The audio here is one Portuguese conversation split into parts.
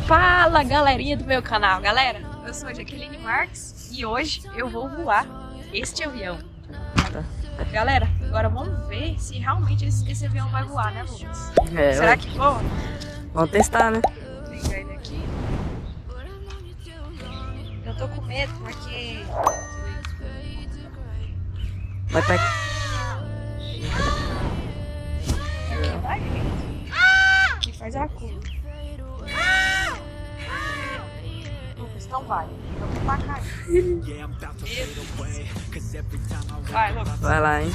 Fala, galerinha do meu canal. Galera, eu sou a Jaqueline Marques e hoje eu vou voar este avião. Galera, agora vamos ver se realmente esse avião vai voar, né, Lucas? Será que voa? Vamos testar, né? Vou pegar ele aqui. Eu tô com medo porque... Vai estar aqui. Aqui vai, gente. Aqui faz a curva. Lucas, então vai. Eu vou pra cá. Vai, Lucas. Vai lá, hein?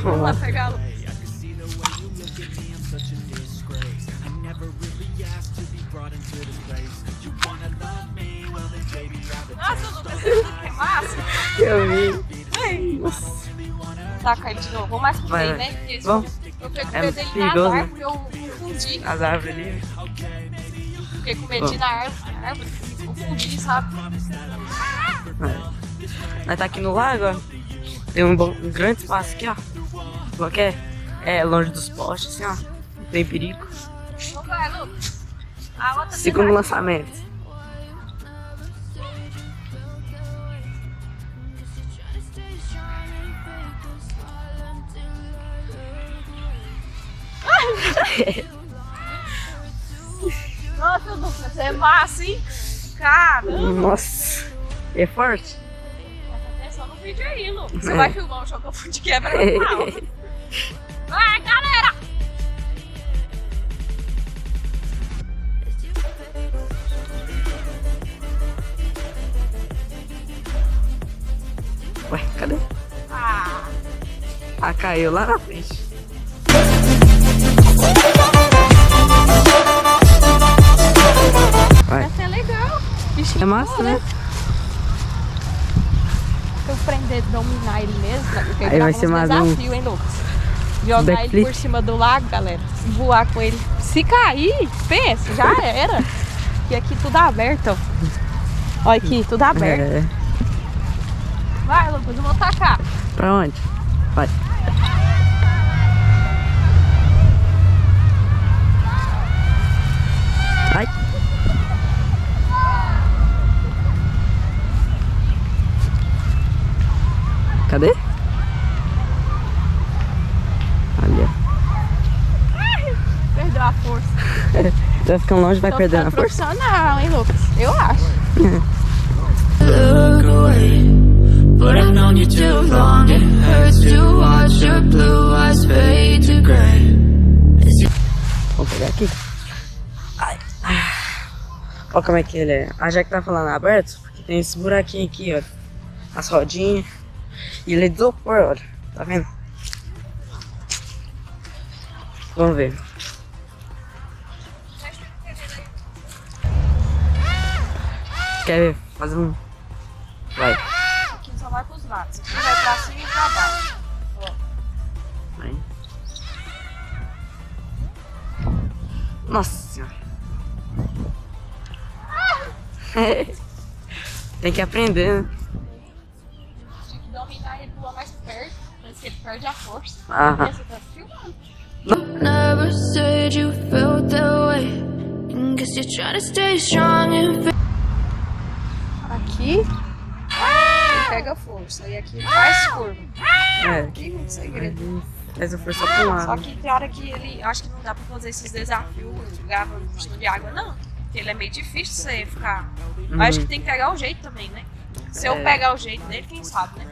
Vamos lá pegar, Lucas. Nossa, Lucas, que massa! Eu vi. Ai. Taca ele de novo. Vou mais pro meio, né? Porque Vamos. eu fiquei com É medo dele perigoso, na né? árvore, eu confundi. As árvores ali. Fiquei com medo de ir na árvore, confundi, sabe? Nós tá aqui no lago, ó. Tem um grande espaço aqui, ó. Qual que é? É longe dos postes, assim, ó. Não tem perigo. Então vai, Lucas. A outra Segundo lançamento. Nossa, Lucas, é massa, hein? Caramba! Nossa, é forte? Presta atenção no vídeo aí, Lucas. Você vai filmar o choque de quebra no final. Vai, galera! Ué, cadê? Ah, Ah, caiu lá na frente. Vai. vai ser legal. Bichinho É massa, bom, né? Se eu prender, dominar ele mesmo, porque Aí vai ser mais um desafio, hein, Lucas? Jogar ele backflip. por cima do lago, galera. Voar com ele. Se cair, pensa, já era. E aqui tudo aberto, ó. Olha aqui, tudo aberto. É. Vai, Lucas, eu vou tacar. Pra onde? Vai. Ai. Cadê? Olha. Perdeu a força. Vai ficando longe, vai Tô perdendo a ficando força. profissional, hein, Lucas? Eu acho. Look away, but I've known you too long. It hurts to watch your blue eyes fade to gray. Vamos pegar aqui. Ai. Olha como é que ele é. A Jack tá falando aberto, porque tem esse buraquinho aqui, ó. As rodinhas. E ele é de isopor, olha. Tá vendo? Vamos ver. Quer ver? Fazer um... Vai. Aqui só vai pros lados. Aqui vai pra cima e pra baixo. Ó. Vai. Nossa senhora. Tem que aprender, né? Tem que dominar ele pular mais perto, mas ele perde a força. Aham. Você tá filmando. Never said you felt that way. Guess you're trying to stay strong and Aqui ele pega força e aqui faz curva. É. Aqui é um segredo. Mas eu fui só pra um lado. Só que tem hora que ele acho que não dá pra fazer esses desafios gravando por cima de água, não. Porque ele é meio difícil você ficar. Acho que tem que pegar o jeito também, né? Se eu pegar o jeito dele, quem sabe, né?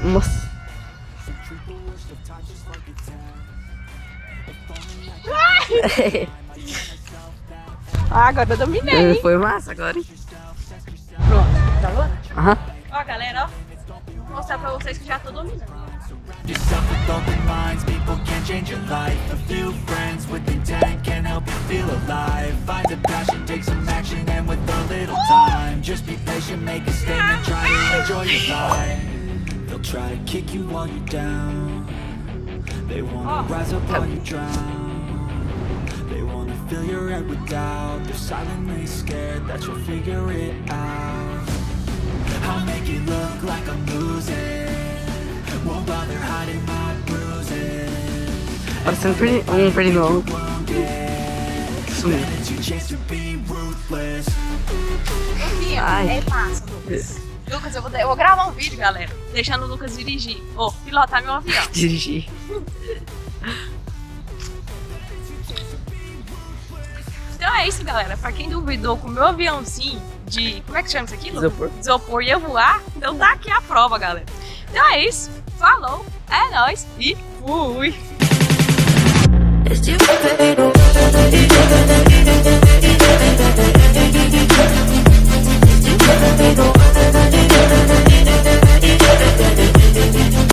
Nossa. Ah, agora eu dominei, hein? Foi massa agora, hein? Pronto, tá bom? Aham. Ó, galera, ó. Vou mostrar pra vocês que já tô dominando. Yourself with open minds, people can change your life. A few friends with intent can help you feel alive. Find a passion, take some action, and with a little time, just be patient, make a statement, try to enjoy your life. The They'll try to kick you while you're down. They wanna rise up while you drown. They wanna fill your head with doubt. They're silently scared that you'll figure it out. I'll make it look like I'm losing. Won't bother hiding my bruises. Parecendo pretty novo. Sumiu. Ai. É massa, Lucas. Lucas, eu vou gravar um vídeo, galera, deixando o Lucas dirigir. Ou pilotar meu avião. Dirigir. Então é isso, galera. Pra quem duvidou com o meu aviãozinho de... Como é que chama isso aqui, Lucas? Isopor. Isopor ia voar. Então tá aqui a prova, galera. Então é isso. Falou. É nóis. E fui. It's you, baby.